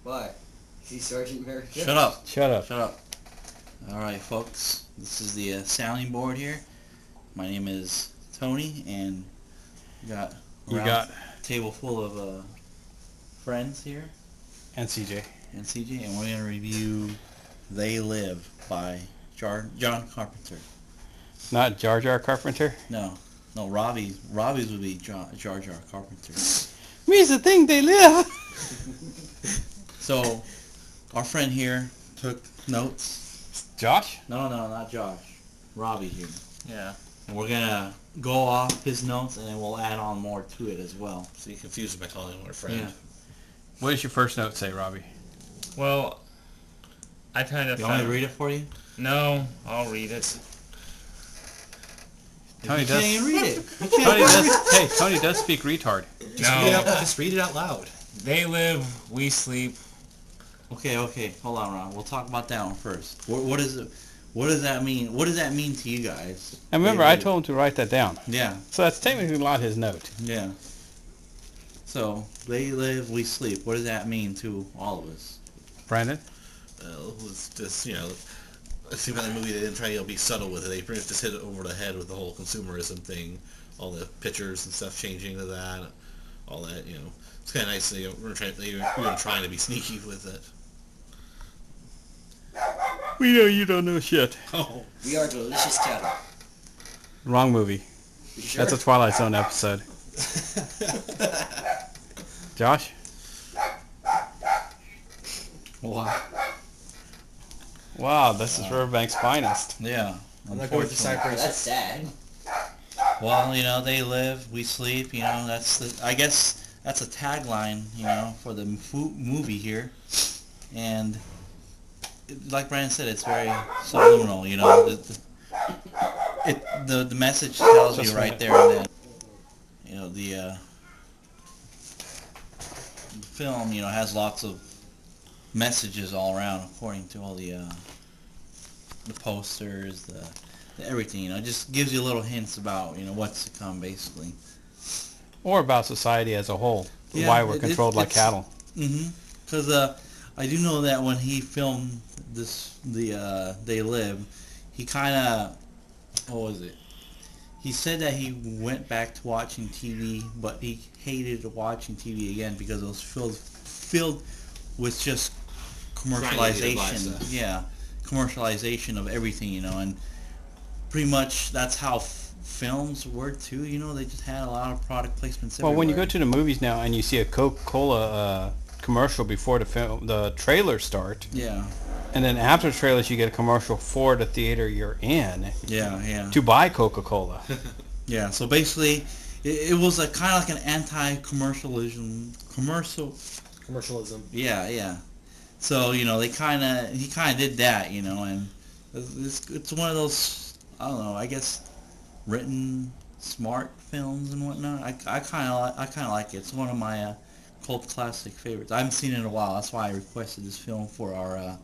What? See Sergeant America? Shut up. Shut up. Shut up. Alright, folks. This is the sounding board here. My name is Tony, and you got a table full of friends here. And CJ. And CJ, and we're going to review They Live by John Carpenter. Not Jar Jar Carpenter? No, Robbie's would be Jar Jar Carpenter. Means the thing they live. So, our friend here took notes. Josh? No, not Josh. Robbie here. Yeah. And we're going to go off his notes, and then we'll add on more to it as well. So you confused him by calling him our friend. Yeah. What does your first note say, Robbie? Well, I kind of... You want me to read it for you? No, I'll read it. Tony You does. can't even read it. Tony does speak retard. Just read it out loud. They live, we sleep. Okay. Hold on, Ron. We'll talk about that one first. What is it? What does that mean? What does that mean to you guys? And remember, I told him to write that down. Yeah. So that's technically not his note. Yeah. So, they live, we sleep. What does that mean to all of us? Brandon? Well, it was just, it seemed like the movie, they didn't try to be subtle with it. They pretty much just hit it over the head with the whole consumerism thing. All the pictures and stuff changing to that. All that, It's kind of nice that they weren't trying to be sneaky with it. We know you don't know shit. Oh. We are delicious cattle. Wrong movie. You sure? That's a Twilight Zone episode. Josh? Wow, this is Riverbank's finest. Yeah. I'm not going with the Cypress. That's sad. Well, they live, we sleep, I guess that's a tagline, for the movie here. And like Brandon said, it's very subliminal, the message tells you right there and then. The film, has lots of messages all around, according to all the posters, the everything, it just gives you little hints about, what's to come, basically. Or about society as a whole. Yeah, why we're controlled like cattle. Mm-hmm. Because I do know that when he filmed They Live, he kind of, what was it? He said that he went back to watching TV, but he hated watching TV again because it was filled with just commercialization. Yeah, commercialization of everything, and pretty much that's how films were too. They just had a lot of product placements everywhere. Well, when you go to the movies now and you see a Coca-Cola commercial before the trailers start. Yeah. And then after trailers, you get a commercial for the theater you're in. Yeah. To buy Coca-Cola. Yeah. So basically, it was kind of like an anti-commercialism. Commercialism. Yeah. So he kind of did that, and it's one of those, I don't know, I guess written smart films and whatnot. I kind of like it. It's one of my cult classic favorites. I haven't seen it in a while. That's why I requested this film for our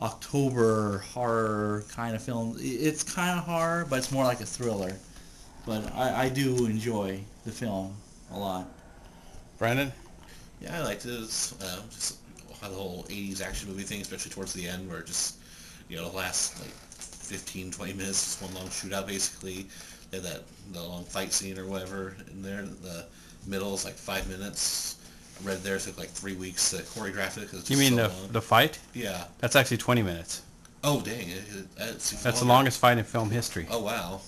October horror kind of film. It's kind of horror, but it's more like a thriller. But I do enjoy the film a lot. Brandon? Yeah, I liked it. Just how the whole 80s action movie thing, especially towards the end, where just, the last, 15, 20 minutes, just one long shootout, basically. They had the long fight scene or whatever in there. The middle is 5 minutes. I read there it took 3 weeks to choreograph it. Cause it's You just mean so the long. the fight? Yeah. That's actually 20 minutes. Oh, dang. That's the longest fight in film history. Oh, wow.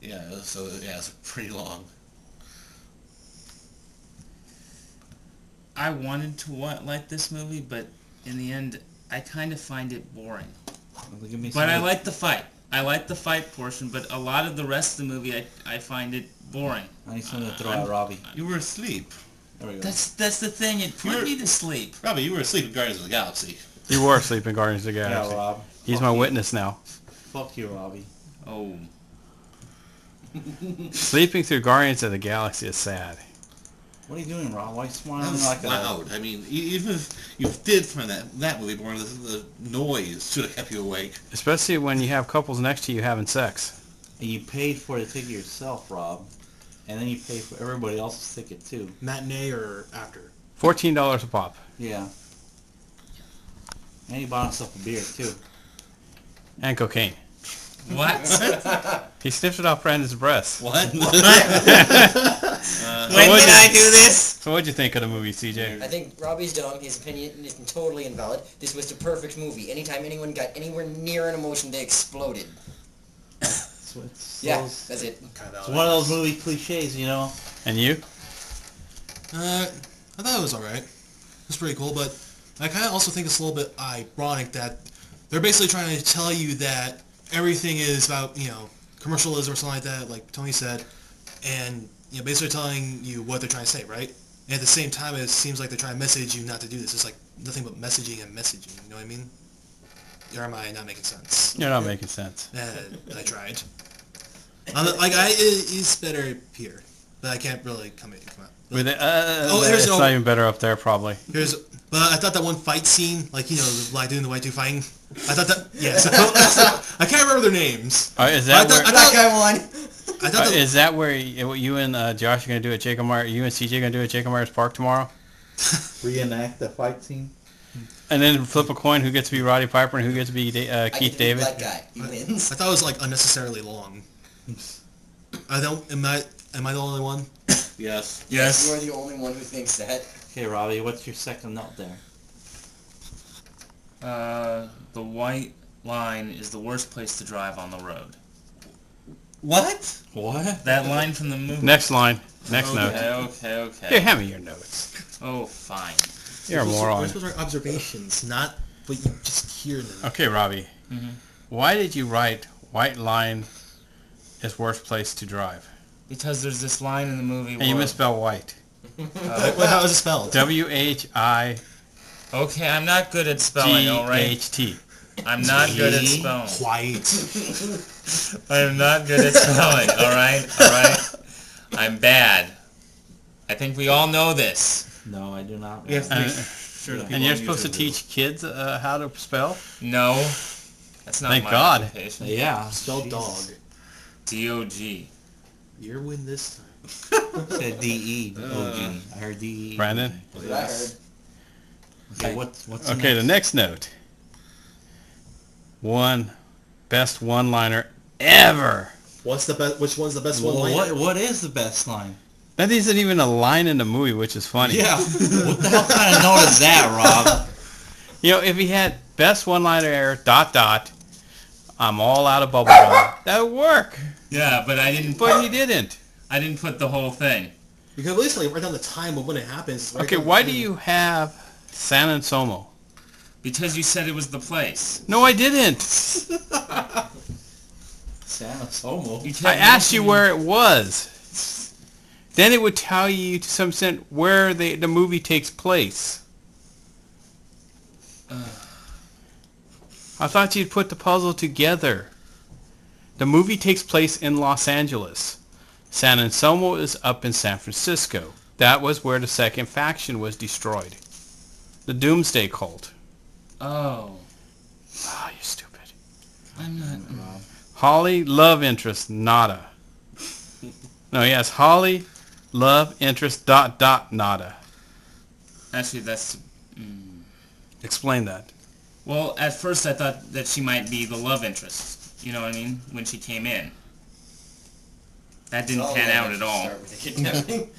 Yeah, so, it's pretty long. I wanted to like this movie, but in the end, I kind of find it boring. But I like the fight. I like the fight portion, but a lot of the rest of the movie, I find it boring. I need something to throw at Robbie. You were asleep. There we go. That's the thing. It put me to sleep. Robbie, you were asleep in Guardians of the Galaxy. You were asleep in Guardians of the Galaxy. Yeah, Rob. He's my witness now. Fuck you, Robbie. Oh. Sleeping through Guardians of the Galaxy is sad. What are you doing, Rob? Why are you That smiling was like loud. I mean, even if you did find that movie boring, the noise should have kept you awake. Especially when you have couples next to you having sex. And you paid for the ticket yourself, Rob. And then you pay for everybody else's ticket, too. Matinee or after? $14 a pop. Yeah. And he bought himself a beer too. And cocaine. What? He sniffed it off Brandon's breast. What? When did I do this? So what'd you think of the movie, CJ? I think Robbie's dumb. His opinion is totally invalid. This was the perfect movie. Anytime anyone got anywhere near an emotion, they exploded. Yeah, that's it. It's one of those movie cliches, you know. And you? I thought it was alright. It was pretty cool, but I kind of also think it's a little bit ironic that they're basically trying to tell you that everything is about, commercialism or something like that, like Tony said, and, basically telling you what they're trying to say, right? And at the same time, it seems like they're trying to message you not to do this. It's like nothing but messaging and messaging, you know what I mean? Or am I not making sense? You're not making sense. I tried. It's better here, but I can't really come out. With it, there's it's no- not even better up there, probably. But I thought that one fight scene, the black dude and the white dude fighting, I thought that, yes, I can't remember their names. Is that where? That guy won. I thought Is that where you and Josh are gonna do at Jacob Myers? You and CJ gonna do at Jacob Myers Park tomorrow? Reenact the fight scene. And then flip a coin. Who gets to be Roddy Piper and who gets to be Keith David? That guy. He wins. I thought it was unnecessarily long. Am I the only one? Yes. Yes. You are the only one who thinks that. Okay, Robbie, what's your second note there? The white line is the worst place to drive on the road. What? What? That line from the movie. Next line. Next note. Okay. Here, hand me your notes. Oh, fine. You're a We're moron. supposed to write observations, not what you just hear them. Okay, Robbie. Why did you write white line is worst place to drive? Because there's this line in the movie And you where... misspell white. How is it spelled? WHIGHT. Okay, I'm not good at spelling, alright? I'm not good at spelling. White. I'm not good at spelling, alright? I'm bad. I think we all know this. No, I do not. We have to And- make sure that people And you're on supposed to YouTube teach kids how to spell? No. That's not Thank my God. occupation. Yeah. Spell dog. D-O-G. Your win this time. Said D-E-O-G. I heard D-E. Brandon? That's what I heard. Okay, what's Okay, the next note. Best one-liner ever. Which one's the best one? What is the best line? That isn't even a line in the movie, which is funny. Yeah. What the hell kind of note is that, Rob? If he had best one-liner ever, ... I'm all out of bubblegum. That would work. Yeah, but I didn't But he didn't. I didn't put the whole thing. You can at least write down the time of when it happens. Okay, why do you have San Anselmo? Because you said it was the place. No, I didn't. San Anselmo. You kept I asked you mentioning- where it was. Then it would tell you to some extent where the movie takes place. I thought you'd put the puzzle together. The movie takes place in Los Angeles. San Anselmo is up in San Francisco. That was where the second faction was destroyed. The Doomsday Cult. Oh. Ah, you stupid. I'm not... Holly, love interest, nada. No, yes, Holly, love interest, ... nada. Actually, that's... Explain that. Well, at first I thought that she might be the love interest. You know what I mean? When she came in. That didn't All pan of out them at all. start with the kidnapping.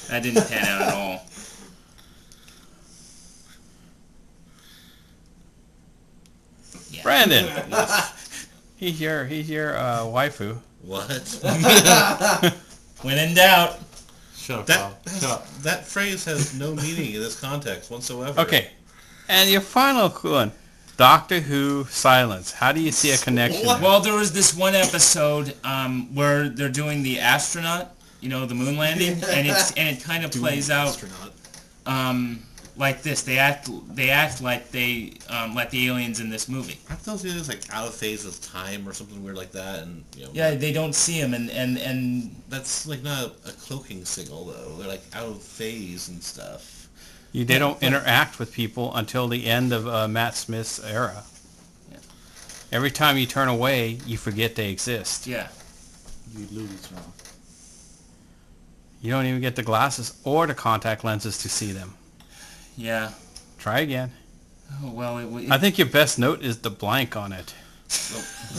That didn't pan out at all. Yeah. Brandon. He's your waifu. What? When in doubt. Shut up, That Rob. Shut up. that phrase has no meaning in this context whatsoever. Okay. And your final one. Doctor Who silence. How do you see a connection? there? Well, there was this one episode where they're doing the astronaut, the moon landing, and it kind of plays out Astronaut. like this. They act like the aliens in this movie. I thought it was like out of phase with time or something weird like that, and Yeah, they don't see him, and that's like not a cloaking signal though. They're like out of phase and stuff. They don't interact with people until the end of Matt Smith's era. Yeah. Every time you turn away, you forget they exist. yeah. You lose, Rob. You don't even get the glasses or the contact lenses to see them. Yeah. Try again. Oh, well, I think your best note is the blank on it.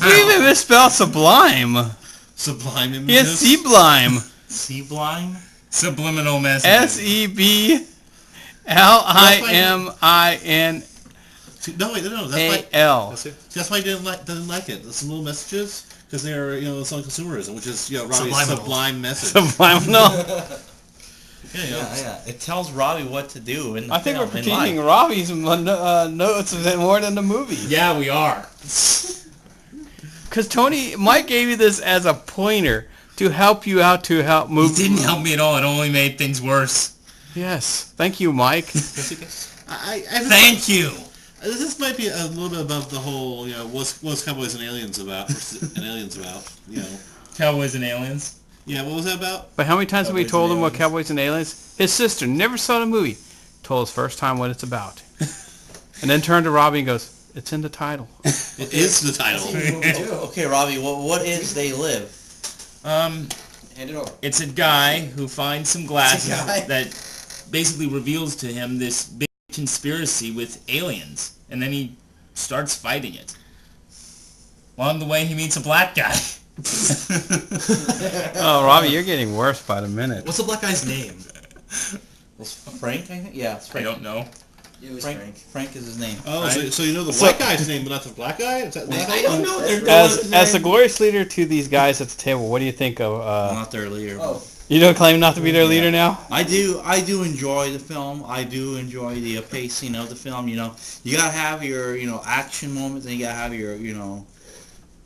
You even misspelled sublime. Sublime in Yes, this? sublime. Sublime? subliminal messages. SEBLIMIN. No, wait, no, that's why. AL. That's why he doesn't like it. The little messages, because they're it's on consumerism, which is Robbie's Subliminal. sublime message. Subliminal. Yeah. It tells Robbie what to do in the I think we're film, in critiquing life. Robbie's notes more than the movie. Yeah, we are. Because Mike gave you this as a pointer to help you out to help move. It didn't help me at all. It only made things worse. Yes. Thank you, Mike. Thank you. This might be a little bit above the whole, what's Cowboys and Aliens about? Cowboys and Aliens. Yeah, what was that about? But how many times have we Cowboys told and him what Aliens. Cowboys and Aliens? His sister never saw the movie. Told us first time what it's about. And then turned to Robbie and goes, it's in the title. It is the title. Okay, Robbie, what is They Live? Hand it over. It's a guy who finds some glasses It's a guy? that basically reveals to him this big conspiracy with aliens, and then he starts fighting it. Along the way, he meets a black guy. Oh, Robbie, you're getting worse by the minute. What's the black guy's name? Was Frank, I think? Yeah, it's I Frank. don't know. It was Frank. Frank. Frank is his name. Oh, so you know the white guy's name, but not the black guy? Is that I don't know. As the glorious leader to these guys at the table, what do you think of... Not their leader. Oh, you don't claim not to be their leader now? I do enjoy the film. I do enjoy the pacing of the film. You gotta have your action moments, and you gotta have your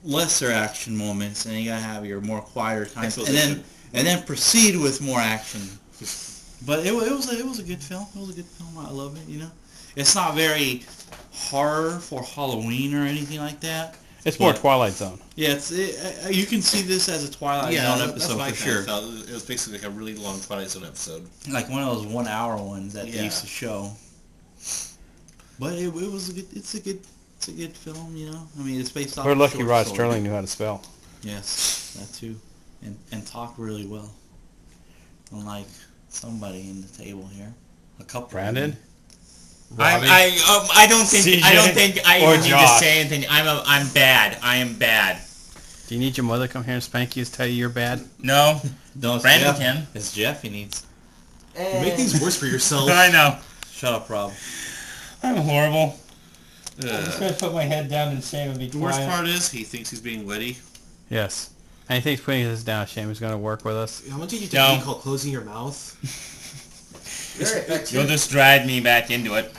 lesser action moments, and you gotta have your more quieter times, and then proceed with more action. But it was a good film. It was a good film. I love it. It's not very horror for Halloween or anything like that. It's more But- Twilight Zone. Yeah, you can see this as a Twilight Zone that's episode what I for kinda sure. felt. It was basically like a really long Twilight Zone episode. Like one of those 1 hour ones that they Yeah. used to show. But it was a good. It's a good film. I mean, it's based off. We're a lucky short Rod story. Sterling knew how to spell. Yes, that too, and talk really well. Unlike somebody in the table here, a couple. Brandon? I don't think I Or even need to Josh. say anything. I'm bad. I am bad. Do you need your mother to come here and spank you and tell you you're bad? No, No, it's Brandon Jeff. can. It's Jeff. He needs. You make things worse for yourself. I know. Shut up, Rob. I'm horrible. Uh, gonna put my head down in shame and be the worst part is he thinks he's being witty. Yes. And he thinks putting this down shame is going to work with us. How much did you No. technique called closing your mouth? very effective. You'll just drag me back into it.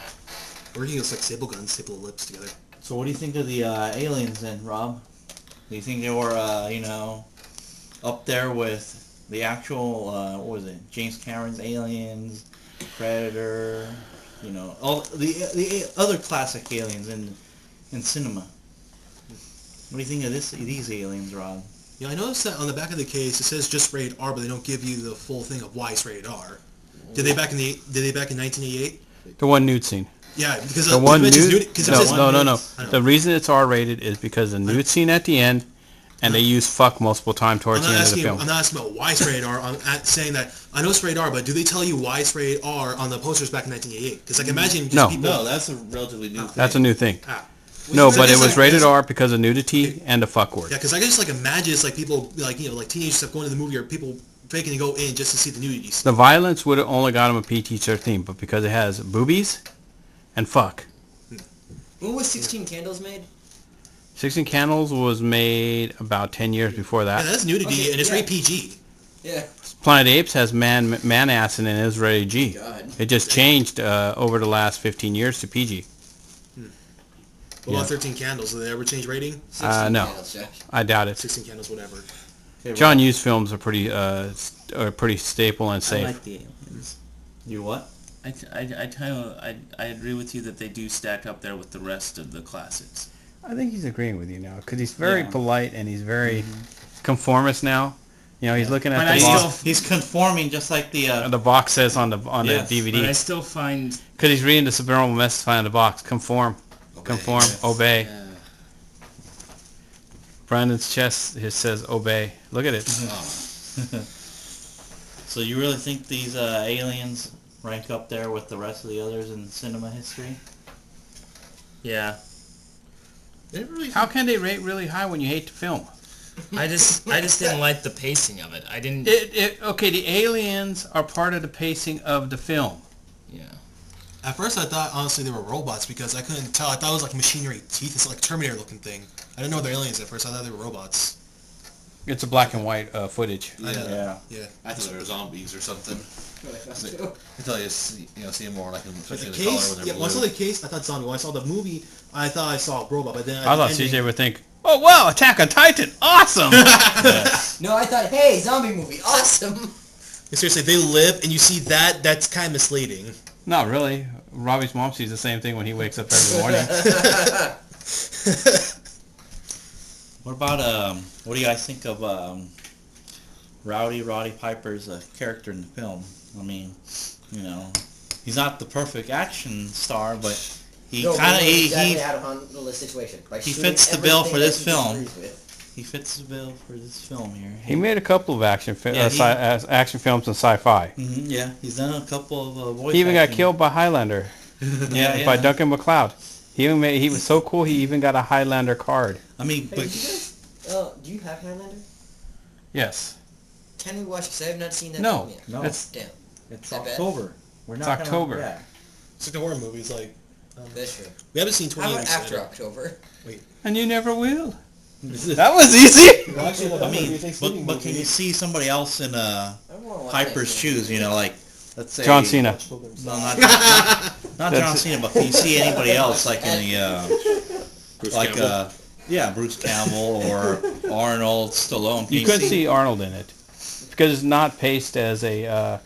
Or you can just like staple guns, staple the lips together. So, what do you think of the aliens then, Rob? Do you think they were, up there with the actual, what was it, James Cameron's Aliens, Predator, all the other classic aliens in cinema? What do you think of these aliens, Rob? I noticed that on the back of the case it says just rated R, but they don't give you the full thing of why it's rated R. Did they back in 1988? The one nude scene. Yeah, because The one it mentions nude? nudity- 'cause it says- No. I know. The reason it's R-rated is because the nude scene at the end, and they use fuck multiple times towards the end of the film. I'm not asking about why it's rated R. I'm saying that I know it's rated R, but do they tell you why it's rated R on the posters back in 1988? Because I can imagine just No. people. No, that's a relatively new thing. That's a new thing. Ah. No, Because I but it guess, was like, rated it's- R because of nudity and the fuck word. Yeah, because I can just like imagine it's like people like teenagers stuff going to the movie or people faking to go in just to see the nudities. The violence would have only got him a PG-13, but because it has boobies and fuck. When was 16 Candles made? 16 Candles was made about 10 years before Yeah, that. that's nudity Okay, and it's yeah. rated PG. Yeah. Planet of the Apes has man ass in it and it was rated G. God. It just changed over the last 15 years to PG. What about 13 Candles? Did they ever change rating? 16 no. Candles, Josh. I doubt it. 16 Candles, whatever. Okay, John Rob, Hughes films are pretty staple and I safe. like the aliens. You what? I agree with you that they do stack up there with the rest of the classics. I think he's agreeing with you now because he's very Yeah. polite and he's very conformist now. He's looking But at I the box. still- He's conforming just like the. The box says on the Yes. But I DVD still find because he's reading the subliminal message on the box. Conform, conform, yes. obey. Brandon's chest says obey. Look at it. So you really think these aliens rank up there with the rest of the others in cinema history? Yeah. How can they rate really high when you hate the film? I just didn't like the pacing of it. I didn't. Okay, the aliens are part of the pacing of the film. Yeah. At first, I thought honestly they were robots because I couldn't tell. I thought it was like machinery teeth. It's like Terminator looking thing. I didn't know they're aliens at first. I thought they were robots. It's a black and white footage. Yeah. Yeah. I thought they were zombies or something. Us too. Until you see them more like in But the the color case, when yeah, they're when I saw blue. the case, I thought zombie. When I saw the movie, I thought I saw a robot. But then I thought CJ would think, "Oh wow, Attack on Titan, awesome!" No, I thought, hey, zombie movie, awesome. Seriously, they live, and you see that. That's kind of misleading. Not really. Robbie's mom sees the same thing when he wakes up every morning. What about what do you guys think of Roddy Piper's character in the film? I mean, you know, he's not the perfect action star, but he No, kind of we know exactly how to handle the situation. By he shooting fits the bill for everything this that he film. disagrees with. He fits the bill for this film here. He made a couple of action Yeah, action films in Sci-Fi. Yeah, he's done a couple of voice He even got acting. killed by Highlander, Yeah, by Duncan MacLeod. He was so cool. He even got a Highlander card. I mean, Hey, but do you guys, do you have Highlander? Yes. Can we watch? Because I have not seen that No. film yet. no, That's Damn, it's that bad? October. We're It's not October. Gonna, yeah. It's like a horror movie. It's like that's true. we haven't seen How 28 about after October? And you never will. That was easy. Well, actually, I mean, but can you see somebody else in I don't wanna watch Piper's that shoes? You know, like let's say John Cena. No, not John Cena, but can you see anybody else like in the Bruce like Campbell. Bruce Campbell or Arnold Stallone? Can You could see Arnold in it because it's not paced as a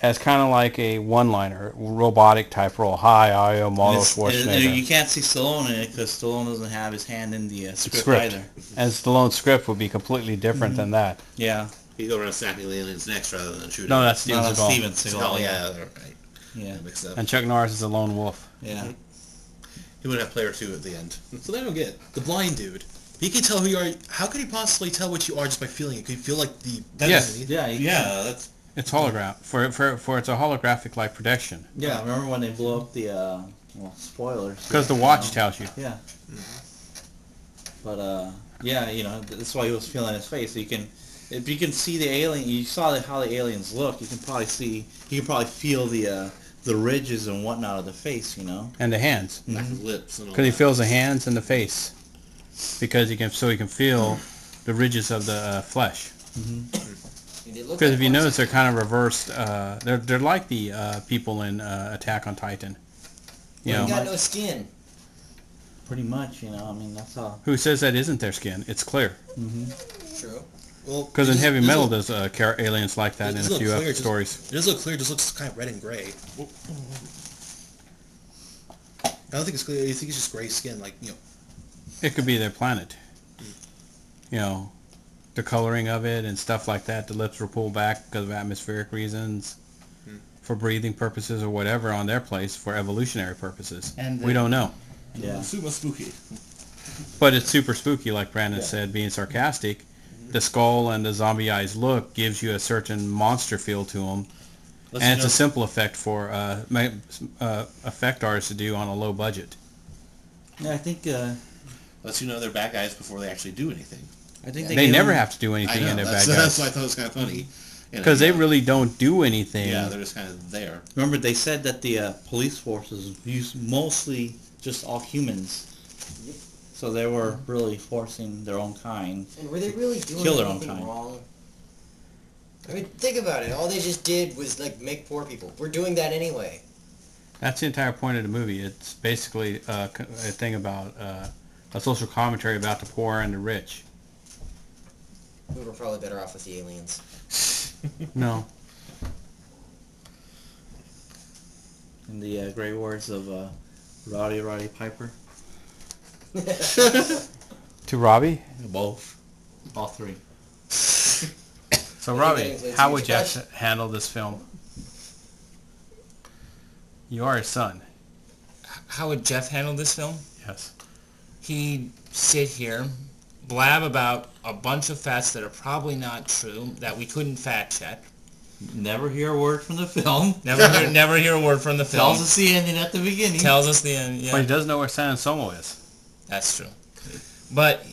as kind of like a one-liner, robotic type role. Hi, I am Arnold Schwarzenegger. You can't see Stallone in it because Stallone doesn't have his hand in the script Script. either. And Stallone's script would be completely different than that. Yeah. He'd go around snapping the aliens' necks rather than shooting. No, that's Steven No, Seagal. Steven Seagal. Oh, yeah, right. Yeah. Mixed up. And Chuck Norris is a lone wolf. Yeah. He would have player 2 at the end. So they don't get the blind dude. He can tell who you are. How could he possibly tell what you are just by feeling it? Could you feel like the? Yes. Yeah. Yeah, that's... It's hologram for it's a holographic like projection. Yeah. Remember when they blew up the spoilers? Because the watch tells you. Yeah. But yeah, you know, that's why he was feeling his face. So you can, if you can see the alien, you saw how the aliens look. You can probably feel the ridges and whatnot of the face. You know. And the hands. Back of the lips and all Because he that. feels the hands and the face. Because he can feel the ridges of the flesh. Because if you notice, they're kind of reversed. They're like the people in Attack on Titan. You You know, got no skin. Pretty much, you know. I mean, that's all. who says that isn't their skin? It's clear. True. Well, Because in Heavy Metal, there's aliens like that in a few stories. It does look clear. It just looks kind of red and gray. I don't think it's clear. I think it's just gray skin, like It could be their planet. You know, the coloring of it and stuff like that. The lips were pulled back because of atmospheric reasons, for breathing purposes or whatever on their place for evolutionary purposes. And We don't know. Yeah. Super spooky. But it's super spooky, like Brandon said, being sarcastic. The skull and the zombie eyes look gives you a certain monster feel to them. And it's a simple effect for effect artists to do on a low budget. Yeah, I think. Lets you know they're bad guys before they actually do anything. I think They gave never him- have to do I anything know, in their that's, bad that's guys. why I thought it was kind of funny. Because they really don't do anything. Yeah, they're just kind of there. Remember, they said that the police forces use mostly just all humans. So they were really forcing their own kind. And were they really doing Kill their own anything kind. wrong? I mean, think about it. All they just did was like make poor people. We're doing that anyway. That's the entire point of the movie. It's basically a thing about a social commentary about the poor and the rich. We were probably better off with the aliens. No. In the great words of Roddy Piper. To Robbie? Both. All three. So What Robbie, do you think, how Lindsay? would Josh? Jeff handle this film? You are his son. How would Jeff handle this film? Yes. He'd sit here, blab about a bunch of facts that are probably not true, that we couldn't fact check, Never hear a word from the film. Never hear a word from the film. Tells us the ending at the beginning. Tells us the end. Yeah, But he does know where San Anselmo is. that's true. But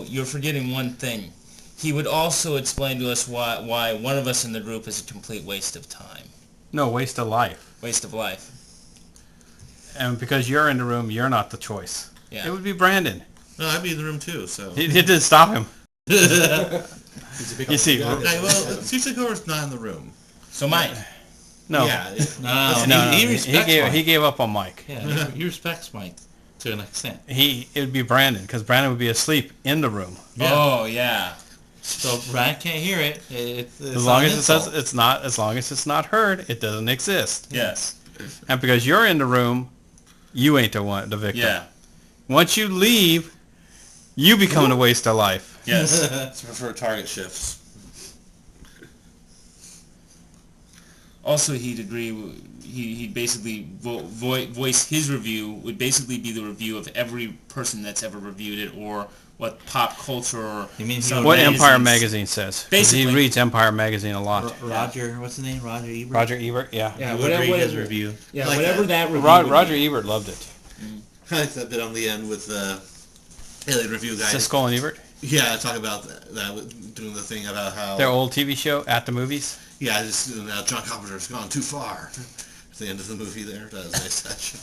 you're forgetting one thing. He would also explain to us why one of us in the group is a complete waste of time, No, waste of life. waste of life. And because you're in the room, you're not the choice. Yeah. It would be Brandon. No, I'd be in the room too. So. It didn't stop him. He's a You see, Okay, well, Sisiko's not in the room. So Mike, no. Yeah. No, He he respects Mike. he gave up on Mike. Yeah, he respects Mike to an extent. It would be Brandon because Brandon would be asleep in the room. Yeah. oh yeah, So Brian can't hear it. It's As long not as it his says fault. it's not, as long as it's not heard, it doesn't exist. yes, And because you're in the room, you ain't the victim. yeah, Once you leave, you become a waste of life. yes. So for target shifts. Also, he'd agree. He'd basically voice his review would basically be the review of every person that's ever reviewed it, or what pop culture or You mean some What magazines- Empire magazine says. 'Cause Basically. he reads Empire magazine a lot. Roger, what's his name? Roger Ebert. Roger Ebert, yeah. Yeah, He whatever, would read his whatever, review. yeah, Like whatever that review. would Roger be. Ebert loved it. I like that bit on the end with the Alien Review guy. Siskel and Ebert, Yeah, talk about that doing the thing about how. their old TV show at the movies. Yeah, just John Carpenter's gone too far. At the end of the movie there, that was a nice touch.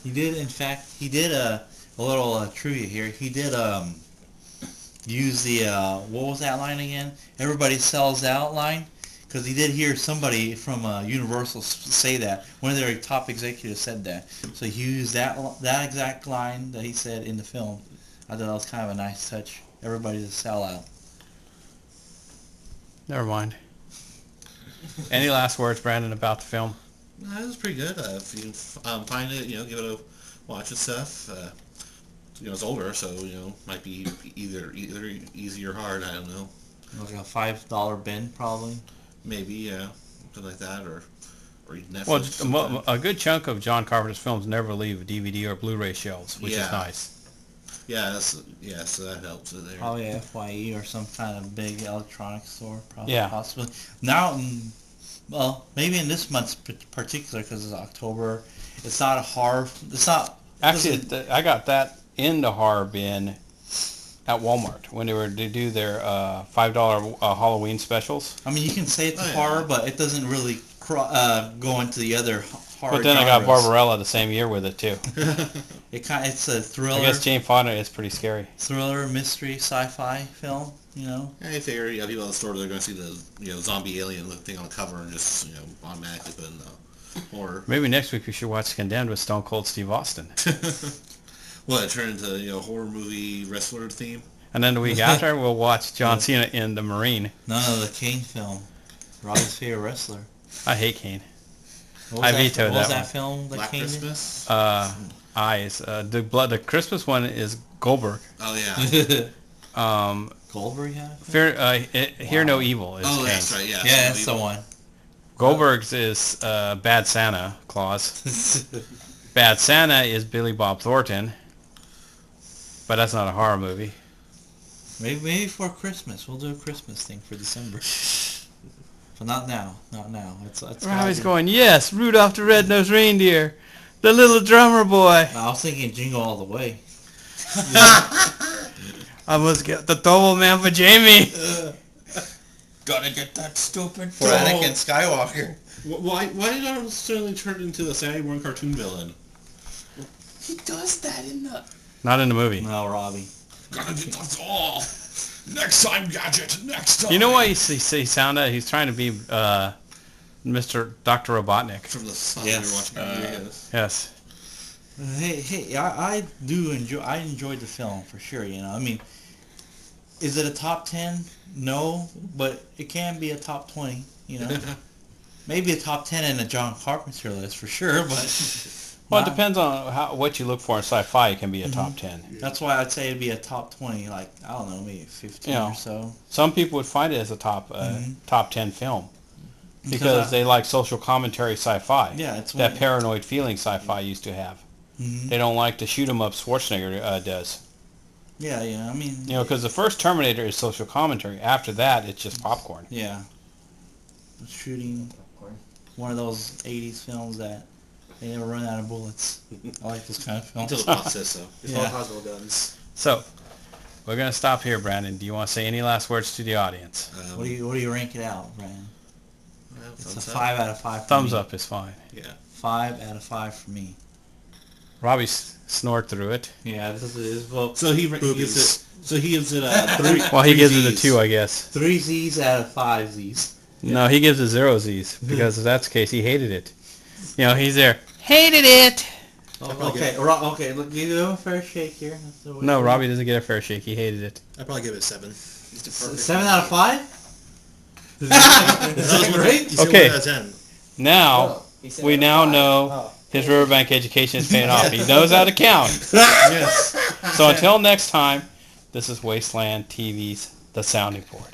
He did, in fact, a little trivia here. He did use the, what was that line again? Everybody sells out line. Because he did hear somebody from Universal say that. One of their top executives said that. So he used that exact line that he said in the film. I thought that was kind of a nice touch. Everybody's a sellout. Never mind. Any last words, Brandon, about the film? No, it was pretty good. If you find it, give it a watch and stuff. It's older, so might be either easy or hard. I don't know. Like a $5 bin, probably. Maybe, yeah, something like that, or Netflix. Well, sometime. a good chunk of John Carpenter's films never leave DVD or Blu-ray shelves, which Yeah. is nice. Yeah, so that helps there. Probably a FYE or some kind of big electronics store, probably, Yeah. possibly. Now, well, maybe in this month's particular, because it's October, it's not a horror. It's not. Actually, I got that in the horror bin at Walmart when they do their $5 Halloween specials. I mean, you can say it's Oh, a yeah. horror, but it doesn't really go into the other horror. But then I got genres. Barbarella the same year with it too. It's a I thriller, guess Jane Fonda is pretty scary. mystery, sci-fi film. Yeah, I figure people at the store, they're going to see the zombie alien looking thing on the cover and just automatically put in the horror. Maybe next week we should watch Condemned with Stone Cold Steve Austin. Well, it turned into horror movie wrestler theme. And then the week after we'll watch John Cena in The Marine. No, the Kane film. Robbie's favorite wrestler. I hate Kane. What I was vetoed What was that that film that Black Kane did? Christmas. Eyes. The Christmas one is Goldberg. Oh yeah. Goldberg, yeah. Hear No Evil is Oh, Kane. that's right. Yeah. Yeah, that's the one. Goldberg's is Bad Santa Claus. Bad Santa is Billy Bob Thornton. But that's not a horror movie. Maybe for Christmas. We'll do a Christmas thing for December. But not now. Not now. It's Robbie's going, yes, Rudolph the Red-Nosed Reindeer. The little drummer boy. I was thinking Jingle All the Way. I must get the double man for Jamie. Gotta get that stupid. For Anakin Skywalker. Why did Arnold Sterling turn into the Saturday morning cartoon villain? He does that in the. Not in the movie. No, Robbie. Gotta get us all. Next time, Gadget. Next time. You know why he sounded? He's trying to be Mr. Dr. Robotnik. From the song Yes. we were watching. Yes. Yes. Hey, I do enjoy. I enjoyed the film for sure. I mean, is it a top 10? No, but it can be a top 20. Maybe a top 10 in a John Carpenter list for sure. But Well, it depends on what you look for in sci-fi. It can be a top 10. that's why I'd say it'd be a top 20. Like I don't know, maybe 15 Yeah. or so. Some people would find it as a top 10 film because they like social commentary sci-fi. Yeah, it's that one- paranoid feeling sci-fi used to have. They don't like the shoot 'em up Schwarzenegger does. Yeah. I mean, You know, because the first Terminator is social commentary. After that, it's just popcorn. yeah. Shooting one of those 80s films that they never run out of bullets. I like this kind of film. Until the boss says so. It's all Cosmo guns. So, we're going to stop here, Brandon. Do you want to say any last words to the audience? What do you rank it out, Brian? It's a Thumbs 5 out of 5 for Thumbs me. up is fine. Yeah. 5 out of 5 for me. Robbie snored through it. Yeah, this is well. So he gives it. So he gives it a 3. Well, he gives it a Z's. 2, I guess. 3 Z's out of 5 Z's. No, he gives it 0 Z's because if that's the case, he hated it. You know, he's there. Hated it. Okay, look, you give him a fair shake here. No, Robbie doesn't get a fair shake. He hated it. I'd probably give it a 7. 7 out of 5? That's great. You said Okay. 1 out of 10. Now, we now know his Riverbank education is paying off. He knows how to count. Yes. So until next time, this is Wasteland TV's The Sounding Board.